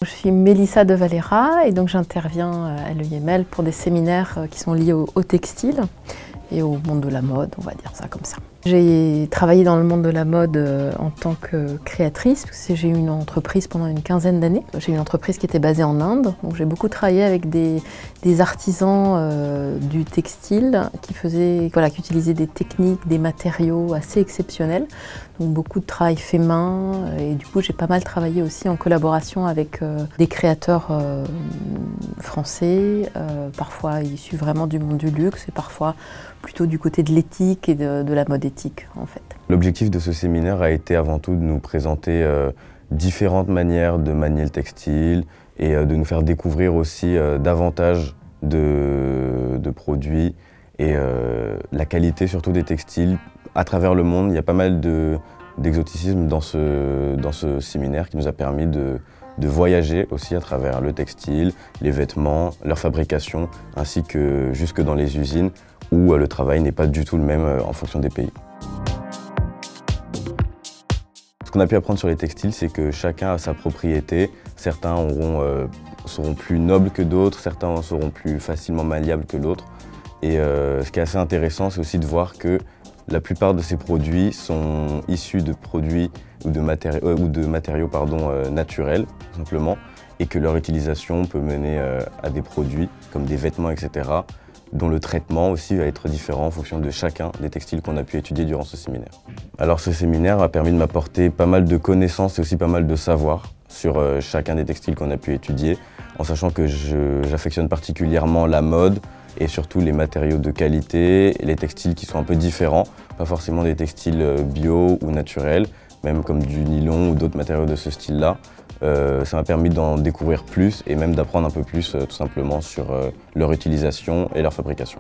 Je suis Mélissa de Valera et donc j'interviens à l'EIML pour des séminaires qui sont liés au textile et au monde de la mode, on va dire ça comme ça. J'ai travaillé dans le monde de la mode en tant que créatrice, parce que j'ai eu une entreprise pendant une quinzaine d'années. J'ai une entreprise qui était basée en Inde, donc j'ai beaucoup travaillé avec des artisans du textile qui utilisaient des techniques, des matériaux assez exceptionnels. Donc beaucoup de travail fait main et du coup j'ai pas mal travaillé aussi en collaboration avec des créateurs français, parfois issus vraiment du monde du luxe et parfois plutôt du côté de l'éthique et de la mode éthique en fait. L'objectif de ce séminaire a été avant tout de nous présenter différentes manières de manier le textile et de nous faire découvrir aussi davantage de produits et la qualité surtout des textiles. À travers le monde, il y a pas mal d'exoticisme dans ce séminaire qui nous a permis de voyager aussi à travers le textile, les vêtements, leur fabrication, ainsi que jusque dans les usines où le travail n'est pas du tout le même en fonction des pays. Ce qu'on a pu apprendre sur les textiles, c'est que chacun a sa propriété. Certains seront plus nobles que d'autres, certains seront plus facilement malléables que d'autres. Et ce qui est assez intéressant, c'est aussi de voir que la plupart de ces produits sont issus de produits ou de matériaux naturels, tout simplement, et que leur utilisation peut mener à des produits comme des vêtements, etc., dont le traitement aussi va être différent en fonction de chacun des textiles qu'on a pu étudier durant ce séminaire. Alors ce séminaire a permis de m'apporter pas mal de connaissances et aussi pas mal de savoir sur chacun des textiles qu'on a pu étudier, en sachant que j'affectionne particulièrement la mode et surtout les matériaux de qualité, et les textiles qui sont un peu différents, pas forcément des textiles bio ou naturels, même comme du nylon ou d'autres matériaux de ce style-là. Ça m'a permis d'en découvrir plus et même d'apprendre un peu plus tout simplement sur leur utilisation et leur fabrication.